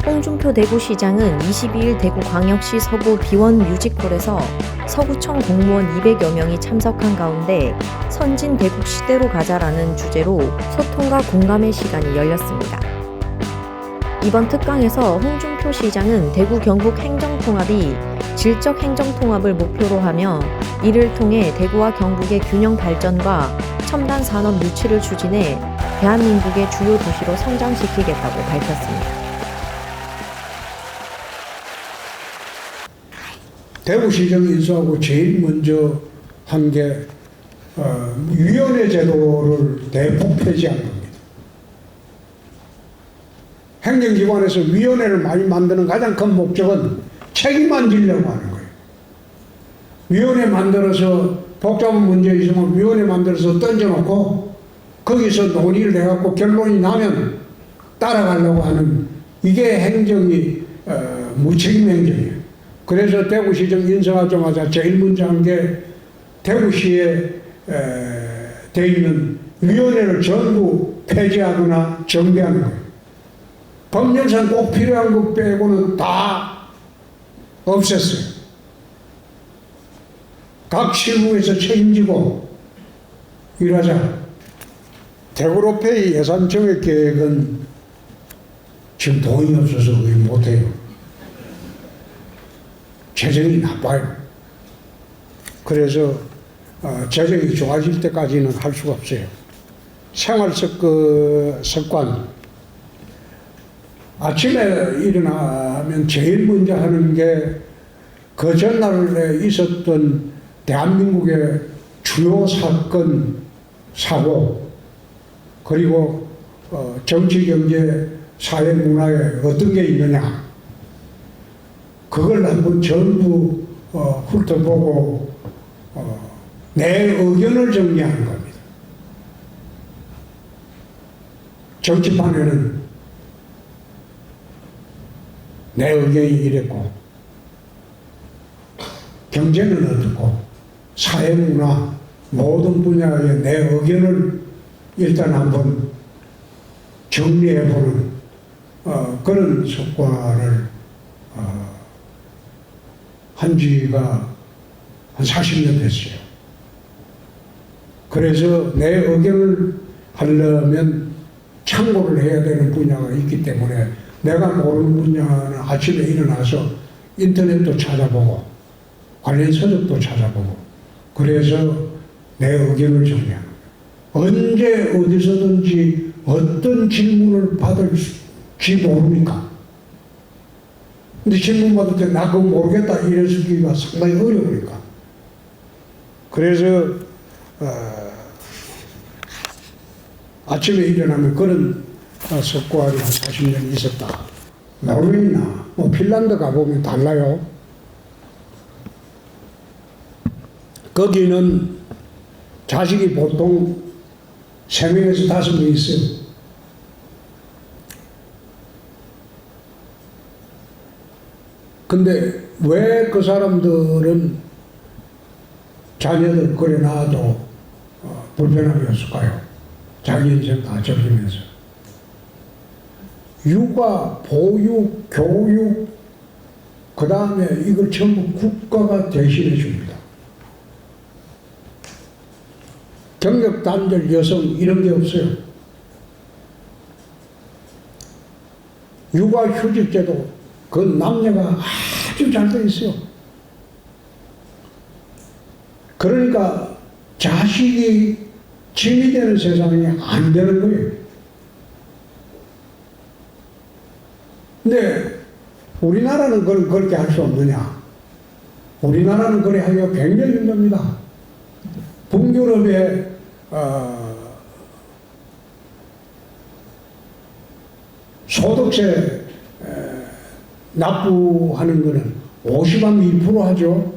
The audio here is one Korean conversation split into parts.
홍준표 대구시장은 22일 대구광역시 서구 비원 뮤직홀에서 서구청 공무원 200여 명이 참석한 가운데 선진 대국 시대로 가자라는 주제로 소통과 공감의 시간이 열렸습니다. 이번 특강에서 홍준표 시장은 대구 경북 행정통합이 질적 행정통합을 목표로 하며 이를 통해 대구와 경북의 균형 발전과 첨단 산업 유치를 추진해 대한민국의 주요 도시로 성장시키겠다고 밝혔습니다. 대구시정 인수하고 제일 먼저 한 게 위원회 제도를 대폭 폐지한 겁니다. 행정기관에서 위원회를 많이 만드는 가장 큰 목적은 책임 안 지려고 하는 거예요. 위원회 만들어서 복잡한 문제 있으면 위원회 만들어서 던져놓고 거기서 논의를 해갖고 결론이 나면 따라가려고 하는 이게 행정이 무책임 행정이에요. 그래서 대구시정 인수하자마자 제일 먼저 한 게 대구시에 돼 있는 위원회를 전부 폐지하거나 정비하는 거예요. 법률상 꼭 필요한 것 빼고는 다 없앴어요. 각 실무에서 책임지고 일하자. 대구로페이 예산 정액 계획은 지금 돈이 없어서 거의 못해요. 재정이 나빠요. 그래서 재정이 좋아질 때까지는 할 수가 없어요. 생활 습관. 아침에 일어나면 제일 먼저 하는 게 그 전날에 있었던 대한민국의 주요 사건, 사고, 그리고 정치, 경제, 사회, 문화에 어떤 게 있느냐. 그걸 한번 전부 훑어보고 내 의견을 정리하는 겁니다. 정치판에는 내 의견이 이랬고 경제는 어떻고 사회, 문화 모든 분야의 내 의견을 일단 한번 정리해보는 그런 성과를 한 지가 한 40년 됐어요. 그래서 내 의견을 하려면 참고를 해야 되는 분야가 있기 때문에 내가 모르는 분야는 아침에 일어나서 인터넷도 찾아보고 관련 서적도 찾아보고 그래서 내 의견을 정리하는 거예요. 언제 어디서든지 어떤 질문을 받을지 모르니까. 근데 질문 받을 때 나 그거 모르겠다 이래주기가 상당히 어려우니까. 그래서 아침에 일어나면 그런 습관이 한 40년 있었다. 노르웨이나 핀란드 가보면 달라요. 거기는 자식이 보통 3명에서 5명 있어요. 근데 왜 그 사람들은 자녀들 그래 놔도 불편함이 없을까요? 자기 인생 다 즐기면서. 육아, 보육, 교육, 그 다음에 이걸 전부 국가가 대신해 줍니다. 경력 단절 여성 이런 게 없어요. 육아휴직제도 그 남녀가 아주 잘 돼 있어요. 그러니까 자식이 짐이 되는 세상이 안 되는 거예요. 근데 우리나라는 그걸 그렇게 할 수 없느냐? 우리나라는 그래 하기가 굉장히 힘듭니다. 북유럽의 소득세 납부하는 거는 52% 하죠.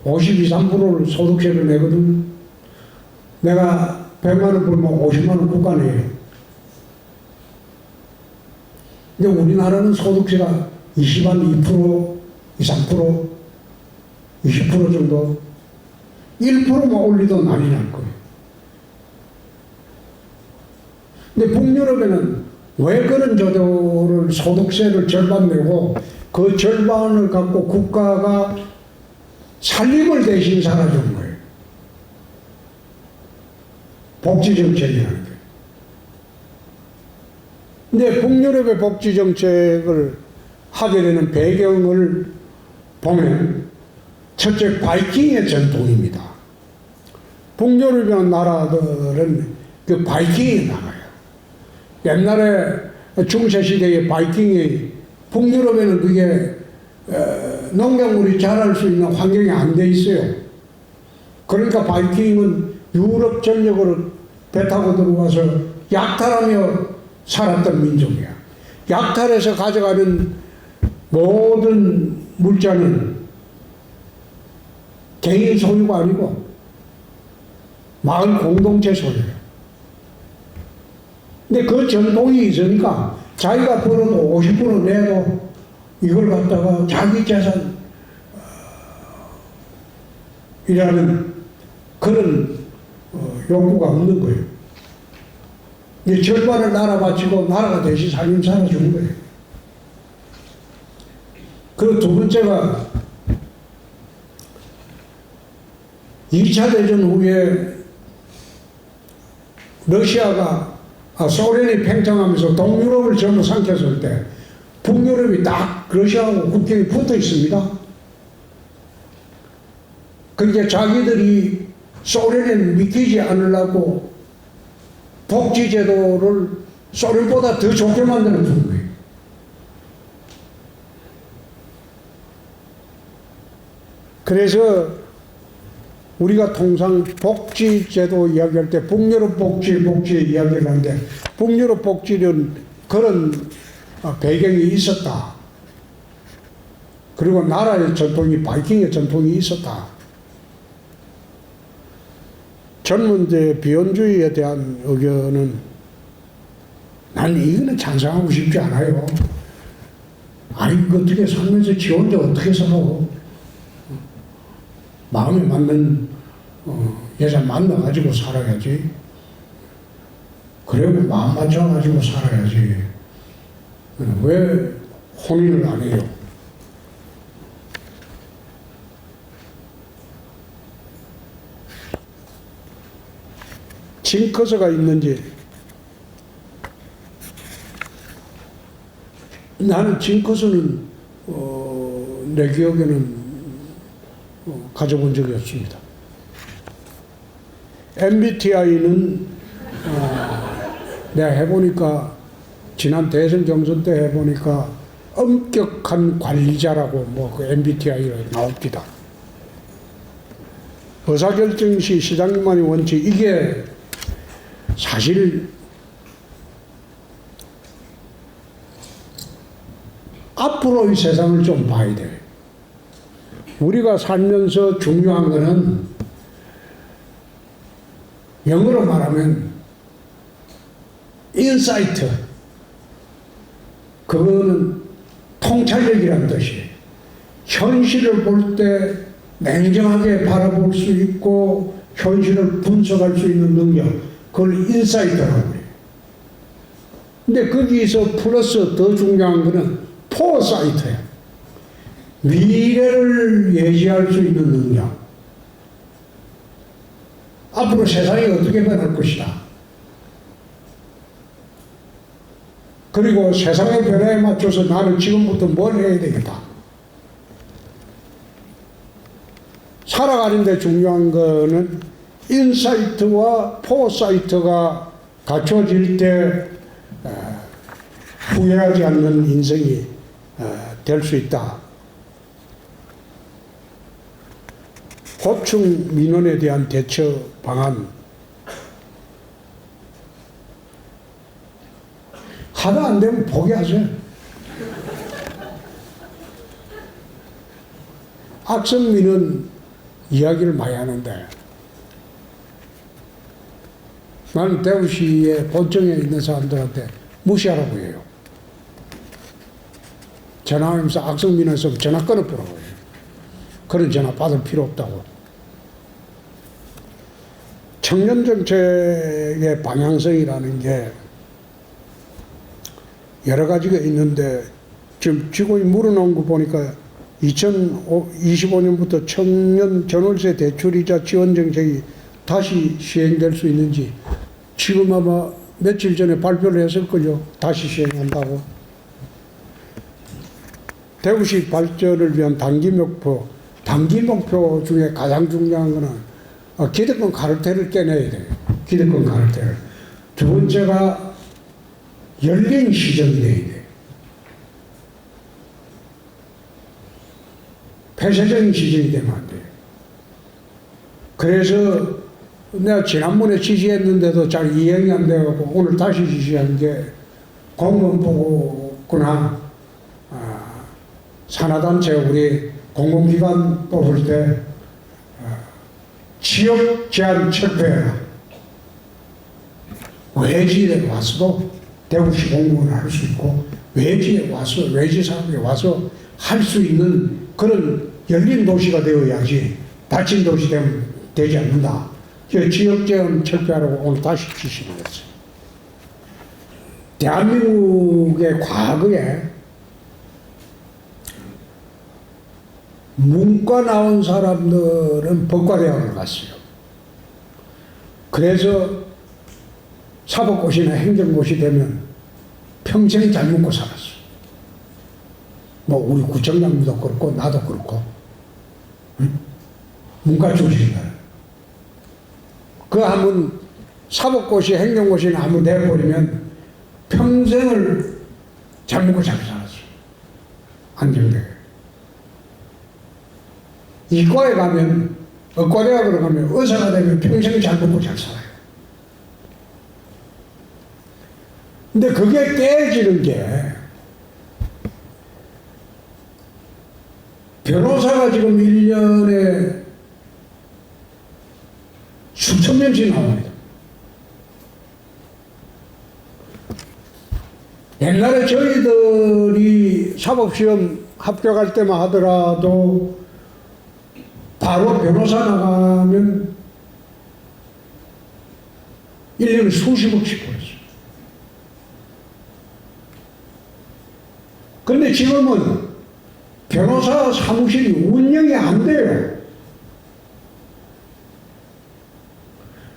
52, 3%를 소득세를 내거든. 내가 100만 원 벌면 50만 원 국가 내요. 근데 우리나라는 소득세가 22%, 23%, 20% 정도 1%만 올리도 난리 날 거예요. 근데 북유럽에는 왜 그런 제도를 소득세를 절반 내고 그 절반을 갖고 국가가 살림을 대신 살아준 거예요. 복지정책이라는 게. 근데 북유럽의 복지정책을 하게 되는 배경을 보면 첫째 바이킹의 전통입니다. 북유럽이라는 나라들은 그 바이킹이 나가요. 옛날에 중세시대의 바이킹이 북유럽에는 그게 농작물이 자랄 수 있는 환경이 안 돼 있어요. 그러니까 바이킹은 유럽 전역으로 배 타고 들어와서 약탈하며 살았던 민족이야. 약탈해서 가져가는 모든 물자는 개인 소유가 아니고 마을 공동체 소유예요. 근데 그 전통이 있으니까 자기가 벌어도 50% 내도 이걸 갖다가 자기 재산 이라는 그런 욕구가 없는 거예요. 이제 절반을 나라 바치고 나라가 대신 살림 살아주는 거예요. 그리고 두 번째가 2차 대전 후에 소련이 팽창하면서 동유럽을 전부 삼켰을 때 북유럽이 딱 러시아하고 국경이 붙어 있습니다. 그러니까 자기들이 소련에 믿기지 않으려고 복지제도를 소련보다 더 좋게 만들어 준 거예요. 그래서 우리가 통상 복지제도 이야기할 때 북유럽 복지 이야기를 하는데 북유럽 복지는 그런 배경이 있었다. 그리고 나라의 전통이 바이킹의 전통이 있었다. 전문제 비혼주의에 대한 의견은 난 이거는 찬성하고 싶지 않아요. 아니 어떻게 살면서 지 혼자 어떻게 살아? 마음에 맞는 여자 만나가지고 살아야지. 그리고 마음 맞춰가지고 살아야지. 왜 혼인을 안 해요? 징크스가 있는지 나는 징크스는 내 기억에는 가져본 적이 없습니다. MBTI는 내가 해보니까 지난 대선 경선 때 해보니까 엄격한 관리자라고 그 MBTI가 나옵니다. 의사결정 시 시장님만이 원칙 이게 사실 앞으로의 세상을 좀 봐야 돼요. 우리가 살면서 중요한 것은 영어로 말하면 인사이트, 그거는 통찰력이라는 뜻이에요. 현실을 볼 때 냉정하게 바라볼 수 있고 현실을 분석할 수 있는 능력, 그걸 인사이트라고 해요. 근데 거기서 플러스 더 중요한 것은 포사이트예요. 미래를 예지할 수 있는 능력. 앞으로 세상이 어떻게 변할 것이다. 그리고 세상의 변화에 맞춰서 나는 지금부터 뭘 해야 되겠다. 살아가는 데 중요한 거는 인사이트와 포사이트가 갖춰질 때 후회하지 않는 인생이 될 수 있다. 고충 민원에 대한 대처 방안. 하다 안 되면 포기하세요. 악성민원 이야기를 많이 하는데 나는 대구시의 본청에 있는 사람들한테 무시하라고 해요. 전화하면서 악성민원 있으면 전화 끊어보라고 해요. 그런 전화 받을 필요 없다고. 청년정책의 방향성이라는 게 여러 가지가 있는데 지금 지구에 물어놓은 거 보니까 2025년부터 청년 전월세 대출이자 지원 정책이 다시 시행될 수 있는지 지금 아마 며칠 전에 발표를 했을걸요. 다시 시행한다고. 대구시 발전을 위한 단기 목표 중에 가장 중요한 거는 기득권 카르텔을 깨내야 돼요. 기득권 카르텔을. 두 번째가 열린 시정이 돼야 돼요. 폐쇄적인 시정이 되면 안 돼요. 그래서 내가 지난번에 지시했는데도 잘 이행이 안 돼가지고 오늘 다시 지시한 게 공무원 보고구나. 산하단체 우리 공공기관 뽑을 때 지역 제한 철폐해라. 외지에 와서도 대구시 공무원을 할 수 있고 외지에 와서 외지 사람이 와서 할 수 있는 그런 열린 도시가 되어야지 닫힌 도시 되지 않는다. 지역 제한 철폐하라고 오늘 다시 지시를 했어요. 대한민국의 과거에 문과 나온 사람들은 법과대학을 갔어요. 그래서 사법고시나 행정고시 되면 평생 잘 먹고 살았어요. 뭐 우리 구청장도 그렇고 나도 그렇고. 응? 문과 출신이다. 그 한번 사법고시 행정고시나 한번 내버리면 평생을 잘 먹고 잘 살았어요. 안정되게. 이과에 가면, 의과대학으로 가면 의사가 되면 평생 잘 먹고 잘 살아요. 근데 그게 깨지는 게 변호사가 지금 1년에 수천 명씩 나옵니다. 옛날에 저희들이 사법시험 합격할 때만 하더라도 바로 변호사 나가면 1년에 수십억씩 벌었어요. 그런데 지금은 변호사 사무실이 운영이 안 돼요.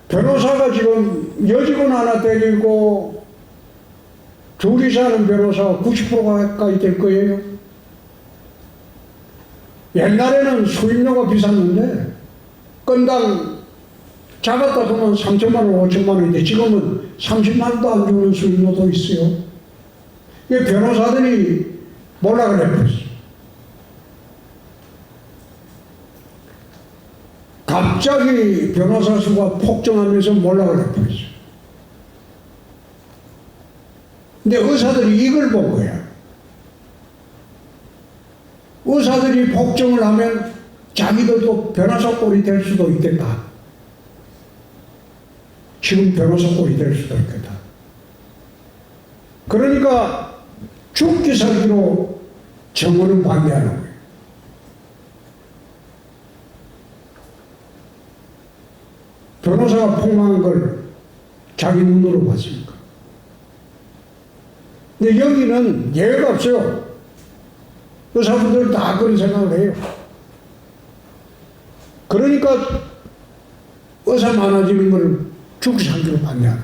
변호사가 지금 여직원 하나 데리고 둘이서 하는 변호사가 90% 가까이 될 거예요. 옛날에는 수임료가 비쌌는데 건당 잡았다 그러면 3천만 원, 5천만 원인데 지금은 30만 원도 안 주는 수임료도 있어요. 이 변호사들이 몰락을 해버렸어요. 갑자기 변호사 수가 폭증하면서 몰락을 해버렸어요. 근데 의사들이 이걸 본 거야. 의사들이 폭증을 하면 자기들도 변호사 꼴이 될 수도 있겠다. 지금 변호사 꼴이 될 수도 있겠다. 그러니까 죽기 살기로 정원은 반대하는 거예요. 변호사가 폭망한 걸 자기 눈으로 봤으니까. 근데 여기는 예외가 없어요. 의사분들 다 그런 생각을 해요. 그러니까 의사 많아지는 걸 죽기 살기로 반대하는.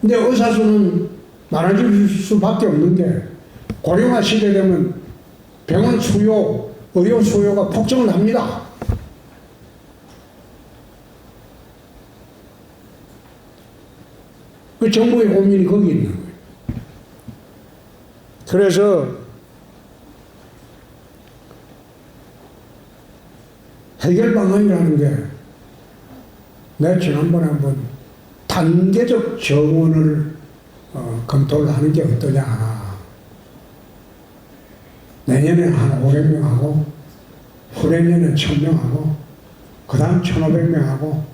근데 의사 수는 많아질 수밖에 없는 게 고령화 시대 되면 병원 수요, 의료 수요가 폭증을 합니다. 그 정부의 고민이 거기 있는 거예요. 그래서 해결 방안이라는 게 내가 지난번에 한번 단계적 정원을 검토를 하는 게 어떠냐. 내년에 한 500명 하고 후내년에 1000명 하고 그 다음 1500명 하고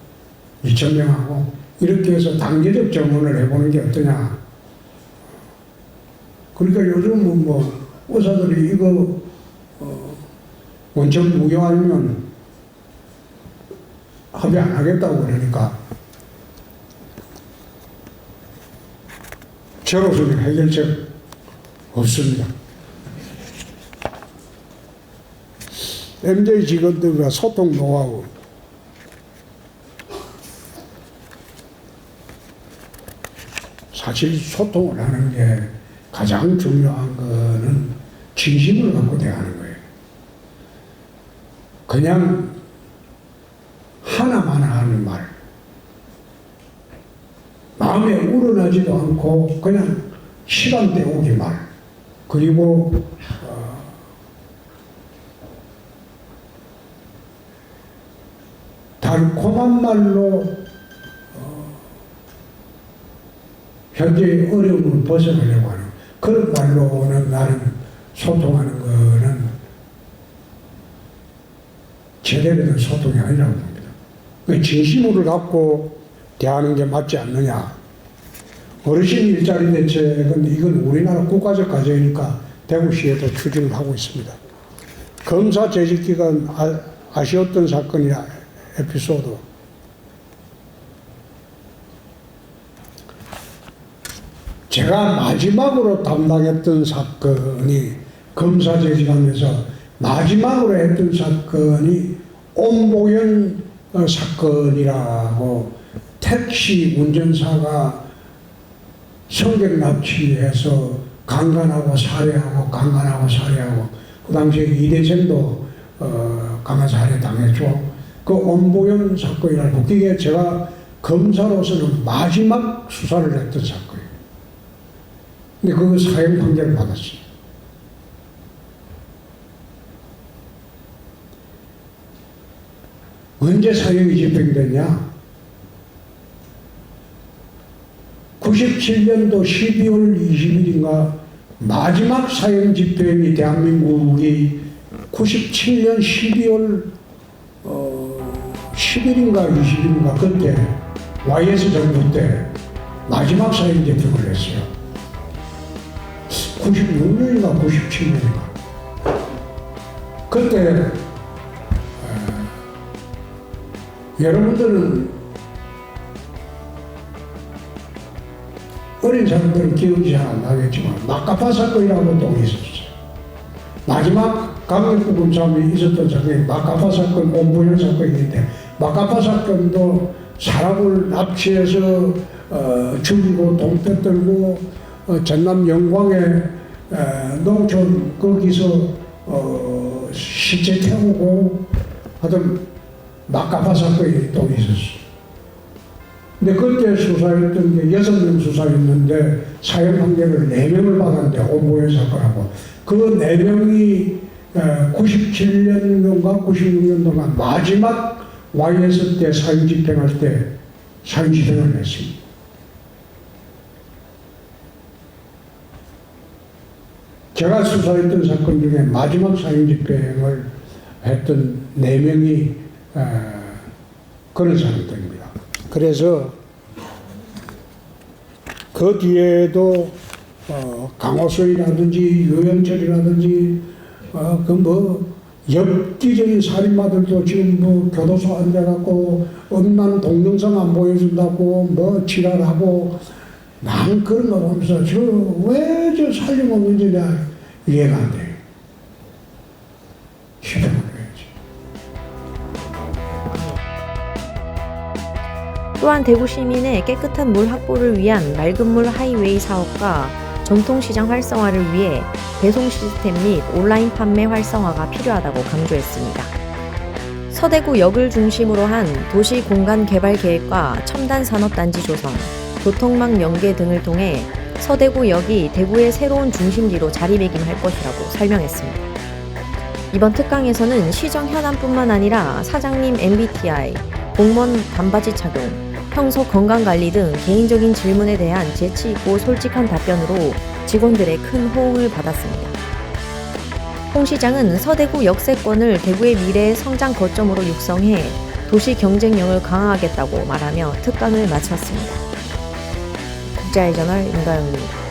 2000명 하고 이렇게 해서 단계적 정원을 해보는 게 어떠냐. 그러니까 요즘은 뭐 의사들이 이거 원천 무효 아니면 합의 안 하겠다고 그러니까 저로서는 해결책 없습니다. MJ 직원들과 소통 노하우. 사실 소통을 하는 게 가장 중요한 거는 진심을 갖고 대하는 거예요. 그냥 하나만 하는 말, 마음에 우러나지도 않고 그냥 시간 때우기 말, 그리고 달콤한 말로 현재의 어려움을 벗어나려고 하는 그런 말로는 나는 소통하는 거는 제대로 된 소통이 아니라고 봅니다. 그 진심으로 갖고 대하는 게 맞지 않느냐. 어르신 일자리 대책은 이건 우리나라 국가적 과제이니까 대구시에도 추진을 하고 있습니다. 검사 재직 기간 아쉬웠던 사건이나 에피소드. 제가 마지막으로 담당했던 사건이 검사 재직하면서 마지막으로 했던 사건이 온보경 사건이라고 택시 운전사가 성격 납치해서 강간하고 살해하고 그 당시에 이대생도 강간 살해 당했죠. 그 온보경 사건이라고 그게 제가 검사로서는 마지막 수사를 했던 사건이에요. 근데 그거 사형 판결을 받았어요. 언제 사형이 집행됐냐? 97년도 12월 20일인가 마지막 사형 집행이 대한민국이 97년 12월 10일인가 20일인가 그때 YS 정부 때 마지막 사형 집행을 했어요. 96년인가 97년인가 그때 여러분들은 어린 사람들은 기억이 잘 안 나겠지만 마카파 사건이라고 또 있었어요. 마지막 강력부 검사함이 있었던 사건이 마카파 사건, 온보경 사건인데 마카파 사건도 사람을 납치해서 죽이고 돈 떼들고 전남 영광에 농촌 거기서 시체 태우고 하던 마카파 사건이 또 있었어요. 근데 그때 수사했던 게 6명 수사했는데 사형 판결을 4명을 받았는데 온보경 사건하고 그 4명이 97년도인가 96년 동안 마지막 YS 때 사형 집행할 때 사형 집행을 했습니다. 제가 수사했던 사건 중에 마지막 사형 집행을 했던 4명이 그런 사람들입니다. 그래서 그 뒤에도 강호수이라든지 유영철이라든지 그 뭐 엽기적인 살인마들도 지금 뭐 교도소 앉아갖고 음란 동영상 안 보여준다고 뭐 지랄하고 난 그런 거 보면서 왜 저 살림없는지 내가 이해가 안 돼요. 실행을 해야지. 또한 대구 시민의 깨끗한 물 확보를 위한 맑은 물 하이웨이 사업과 전통시장 활성화를 위해 배송 시스템 및 온라인 판매 활성화가 필요하다고 강조했습니다. 서대구역을 중심으로 한 도시 공간 개발 계획과 첨단 산업단지 조성, 교통망 연계 등을 통해 서대구역이 대구의 새로운 중심지로 자리매김할 것이라고 설명했습니다. 이번 특강에서는 시정 현안뿐만 아니라 사장님 MBTI, 공무원 반바지 착용, 평소 건강관리 등 개인적인 질문에 대한 재치 있고 솔직한 답변으로 직원들의 큰 호응을 받았습니다. 홍 시장은 서대구 역세권을 대구의 미래의 성장 거점으로 육성해 도시 경쟁력을 강화하겠다고 말하며 특강을 마쳤습니다. 국제아이저널 임가영입니다.